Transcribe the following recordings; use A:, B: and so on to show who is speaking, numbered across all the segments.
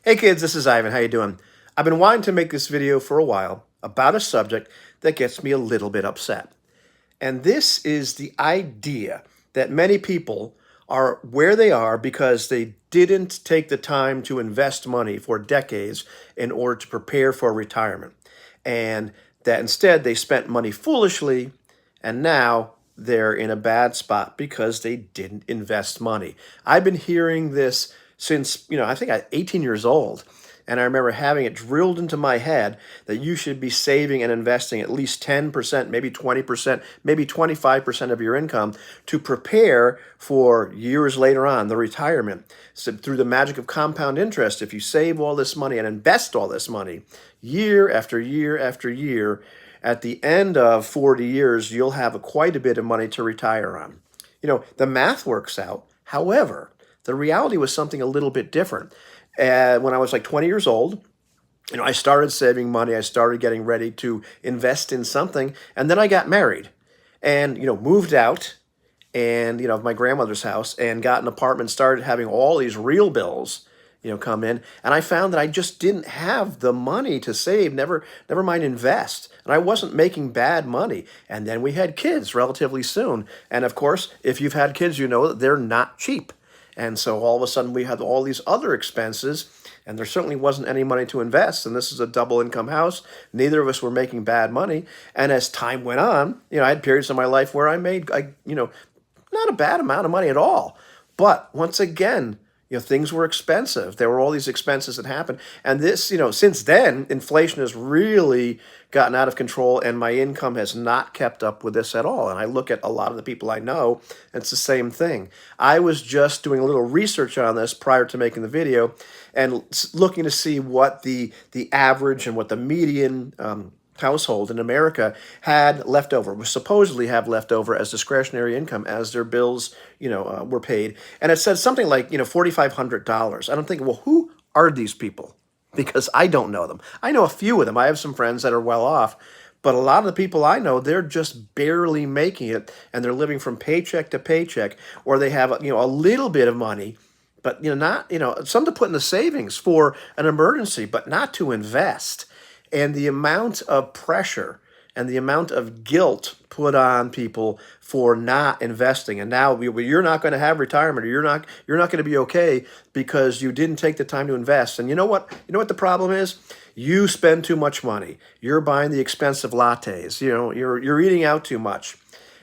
A: Hey kids, this is Ivan. How you doing? I've been wanting to make this video for a while about a subject that gets me a little bit upset. And this is the idea that many people are where they are because they didn't take the time to invest money for decades in order to prepare for retirement. And that instead they spent money foolishly and now they're in a bad spot because they didn't invest money. I've been hearing this since, I think I'm 18 years old. And I remember having it drilled into my head that you should be saving and investing at least 10%, maybe 20%, maybe 25% of your income to prepare for years later on, the retirement. So through the magic of compound interest, if you save all this money and invest all this money year after year after year, at the end of 40 years, you'll have quite a bit of money to retire on. The math works out. However, the reality was something a little bit different. When I was like 20 years old, I started saving money. I started getting ready to invest in something. And then I got married and, moved out and, of my grandmother's house and got an apartment, started having all these real bills, come in. And I found that I just didn't have the money to save, never mind invest. And I wasn't making bad money. And then we had kids relatively soon. And of course, if you've had kids, you know that they're not cheap. And so all of a sudden we had all these other expenses and there certainly wasn't any money to invest. And this is a double income house. Neither of us were making bad money. And as time went on, I had periods in my life where I made, not a bad amount of money at all. But once again, things were expensive. There were all these expenses that happened. And this, since then, inflation has really gotten out of control and my income has not kept up with this at all. And I look at a lot of the people I know, and it's the same thing. I was just doing a little research on this prior to making the video and looking to see what the average and what the median household in America had left over, was supposedly have left over as discretionary income as their bills, were paid. And it said something like, $4,500. And I'm thinking, well, who are these people? Because I don't know them. I know a few of them. I have some friends that are well off, but a lot of the people I know, they're just barely making it and they're living from paycheck to paycheck, or they have, a little bit of money, but, not, some to put in the savings for an emergency, but not to invest. And the amount of pressure and the amount of guilt put on people for not investing. And now you're not going to have retirement, or you're not going to be okay because you didn't take the time to invest. And you know what the problem is? You spend too much money. You're buying the expensive lattes. You're eating out too much.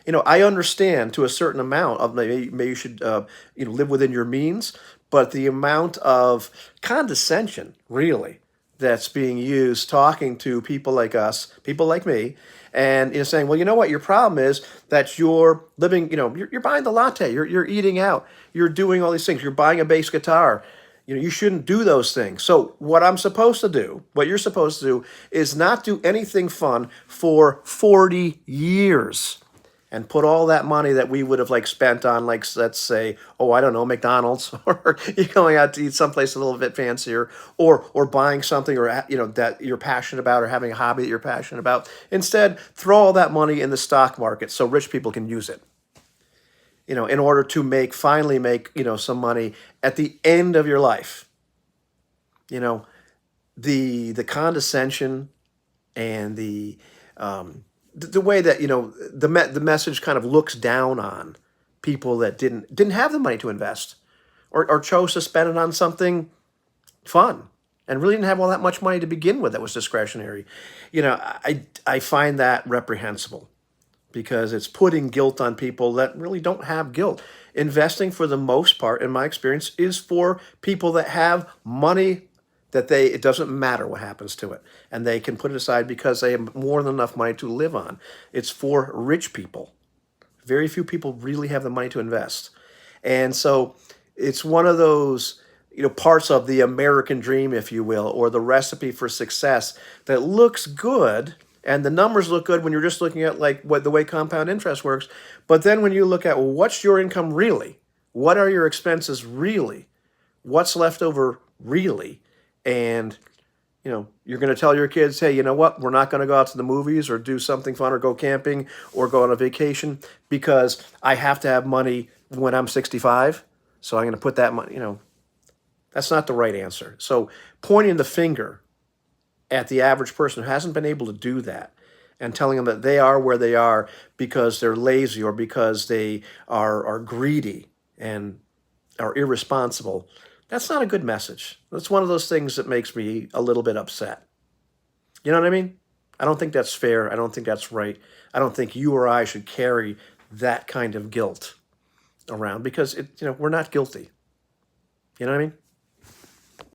A: I understand to a certain amount of maybe you should live within your means, but the amount of condescension, really, that's being used talking to people like us, people like me, and saying, well, you know what, your problem is that you're living, you're buying the latte, you're eating out, you're doing all these things, you're buying a bass guitar, you shouldn't do those things. So what I'm supposed to do, what you're supposed to do, is not do anything fun for 40 years. And put all that money that we would have spent on, let's say, I don't know, McDonald's, or you're going out to eat someplace a little bit fancier, or buying something, or that you're passionate about, or having a hobby that you're passionate about. Instead, throw all that money in the stock market so rich people can use it. In order to finally make some money at the end of your life. The condescension and the way that the message kind of looks down on people that didn't have the money to invest, or chose to spend it on something fun and really didn't have all that much money to begin with that was discretionary. I find that reprehensible because it's putting guilt on people that really don't have guilt. Investing, for the most part, in my experience, is for people that have money that it doesn't matter what happens to it, and they can put it aside because they have more than enough money to live on. It's for rich people. Very few people really have the money to invest. And so it's one of those, parts of the American dream, if you will, or the recipe for success that looks good, and the numbers look good when you're just looking at the way compound interest works. But then when you look at, well, what's your income really? What are your expenses really? What's left over really? And, you're going to tell your kids, hey, you know what? We're not going to go out to the movies or do something fun or go camping or go on a vacation because I have to have money when I'm 65. So I'm going to put that money, That's not the right answer. So pointing the finger at the average person who hasn't been able to do that and telling them that they are where they are because they're lazy or because they are greedy and are irresponsible, that's not a good message. That's one of those things that makes me a little bit upset. You know what I mean? I don't think that's fair. I don't think that's right. I don't think you or I should carry that kind of guilt around because we're not guilty. You know what I mean?